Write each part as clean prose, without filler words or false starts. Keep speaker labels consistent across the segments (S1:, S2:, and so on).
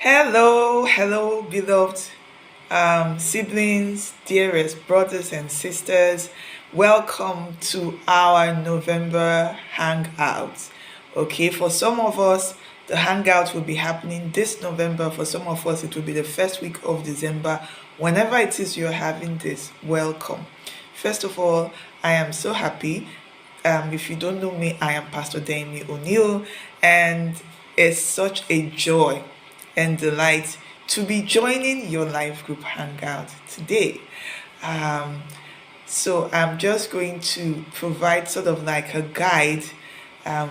S1: Hello, beloved siblings, dearest brothers and sisters. Welcome to our November Hangout. Okay, for some of us, the Hangout will be happening this November. For some of us, it will be the first week of December. Whenever it is you're having this, welcome. First of all, I am so happy. If you don't know me, I am Pastor Dami O'Neill, and it's such a joy and delight to be joining your life group hangout today. Um, so I'm just going to provide sort of like a guide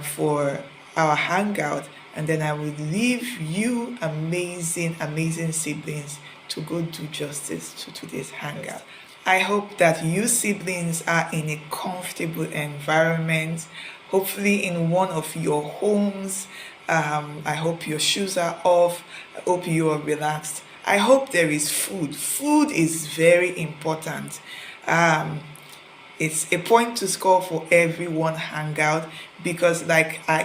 S1: for our hangout, and then I will leave you amazing siblings to go do justice to today's hangout. I hope that you siblings are in a comfortable environment, hopefully in one of your homes. I hope your shoes are off. I hope you are relaxed. I hope there is food. Food is very important. Um, it's a point to score for everyone hangout because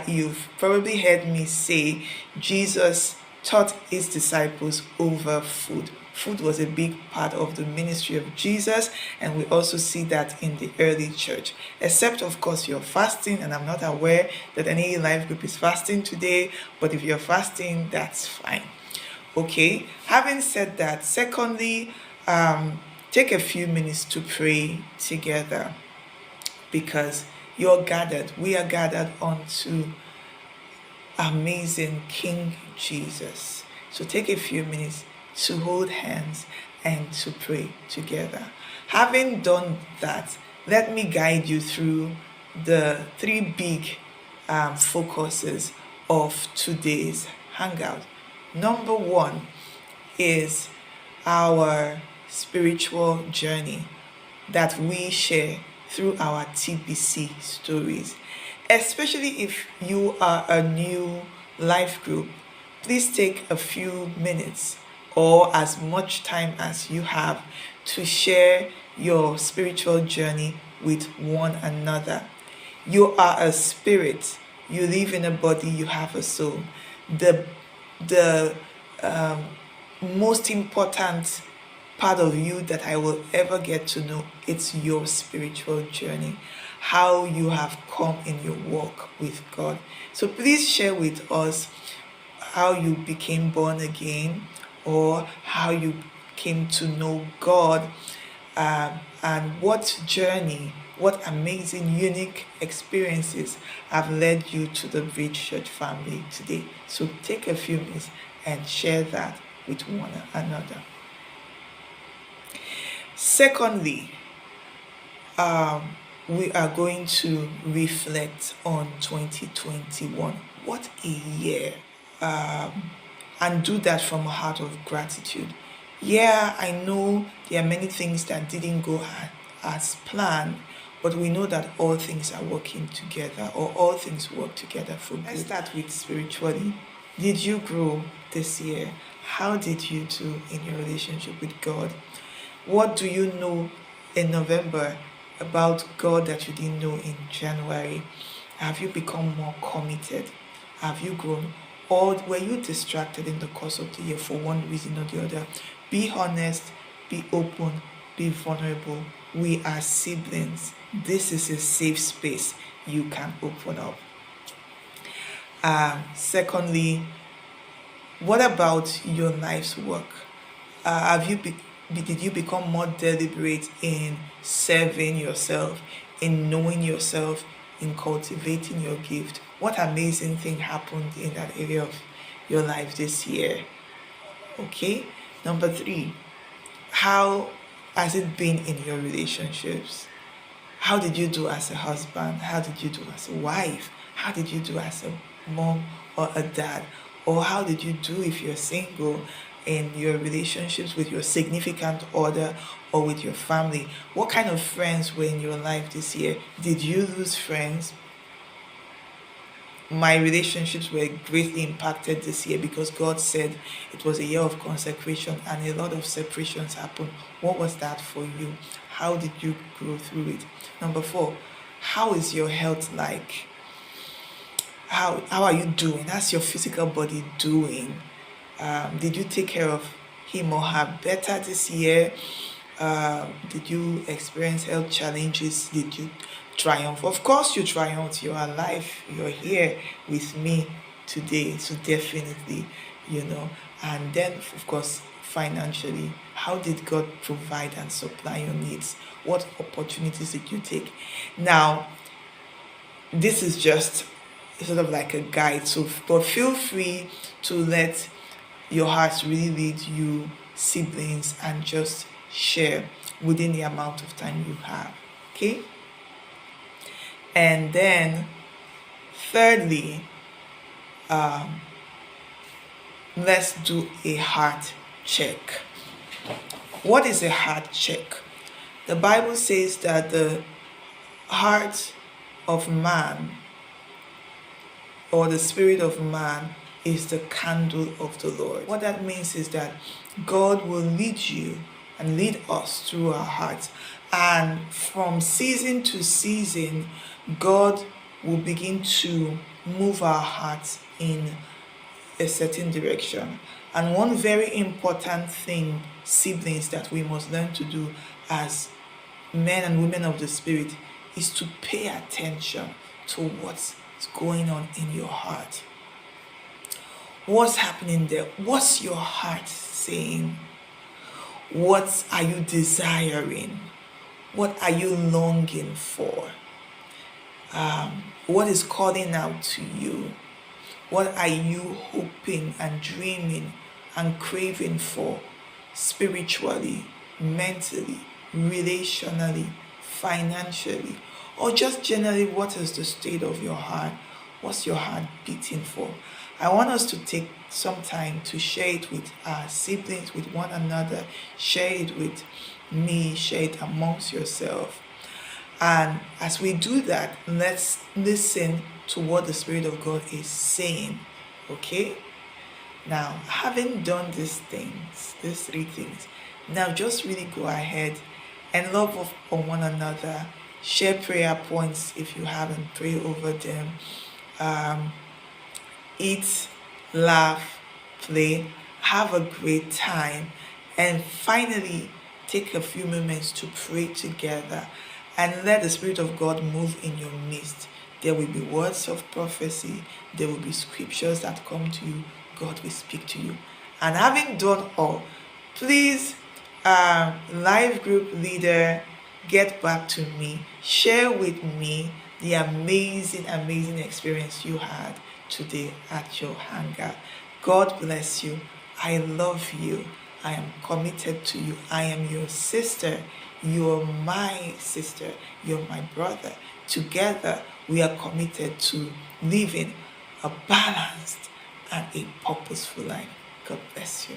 S1: you've probably heard me say, Jesus taught his disciples over food. Food was a big part of the ministry of Jesus, and we also see that in the early church. Except, of course, you're fasting, and I'm not aware that any life group is fasting today, but if you're fasting, that's fine. Okay, having said that, secondly, take a few minutes to pray together because we are gathered onto amazing King Jesus. So take a few minutes to hold hands and to pray together. Having done that, let me guide you through the three big focuses of today's hangout. Number one is our spiritual journey that we share through our TBC stories. Especially if you are a new life group, please take a few minutes or as much time as you have to share your spiritual journey with one another. You are a spirit, you live in a body, you have a soul. The um, most important part of you that I will ever get to know, it's your spiritual journey, how you have come in your walk with God. So please share with us how you became born again or how you came to know God, and what journey, what amazing, unique experiences have led you to the Bridge Church family today. So take a few minutes and share that with one another. Secondly, we are going to reflect on 2021. What a year! And do that from a heart of gratitude. Yeah, I know there are many things that didn't go as planned, but we know that all things are working together, or all things work together for good. Let's start with spiritually. Did you grow this year? How did you do in your relationship with God? What do you know in November about God that you didn't know in January? Have you become more committed? Have you grown? Or were you distracted in the course of the year for one reason or the other? Be honest, be open, be vulnerable. We are siblings. This is a safe space you can open up. Secondly, what about your life's work? Did you become more deliberate in serving yourself, in knowing yourself, in cultivating your gift? What amazing thing happened in that area of your life this year? Okay. Number three, how has it been in your relationships? How did you do as a husband? How did you do as a wife? How did you do as a mom or a dad? Or how did you do if you're single in your relationships with your significant other or with your family? What kind of friends were in your life this year? Did you lose friends? My relationships were greatly impacted this year because God said it was a year of consecration and a lot of separations happened. What was that for you? How did you grow through it? Number four, how is your health like? How are you doing? How's your physical body doing? Did you take care of him or her better this year? Did you experience health challenges? Did you triumph? Of course, you triumphed. You're alive. You're here with me today. So, definitely, you know. And then, of course, financially, how did God provide and supply your needs? What opportunities did you take? Now, this is just sort of like a guide. So, but feel free to let your heart really lead you, siblings, and just share within the amount of time you have. Okay? And then, thirdly, let's do a heart check. What is a heart check? The Bible says that the heart of man, or the spirit of man, is the candle of the Lord. What that means is that God will lead you and lead us through our hearts. And from season to season, God will begin to move our hearts in a certain direction. And one very important thing, siblings, that we must learn to do as men and women of the Spirit is to pay attention to what's going on in your heart. What's happening there? What's your heart saying? What are you desiring? What are you longing for? What is calling out to you? What are you hoping and dreaming and craving for spiritually, mentally, relationally, financially, or just generally? What is the state of your heart? What's your heart beating for? I want us to take some time to share it with our siblings, with one another, share it with me, share it amongst yourself. And as we do that, let's listen to what the Spirit of God is saying. Okay? Now, having done these things, these three things, now just really go ahead and love on one another. Share prayer points if you haven't, pray over them. Eat, laugh, play, have a great time, and finally take a few moments to pray together and let the Spirit of God move in your midst. There will be words of prophecy, there will be scriptures that come to you, God will speak to you. And having done all, please, life group leader, get back to me, share with me the amazing experience you had today at your hangout. God bless you. I love you. I am committed to you. I am your sister. You're my sister. You're my brother. Together, we are committed to living a balanced and a purposeful life. God bless you.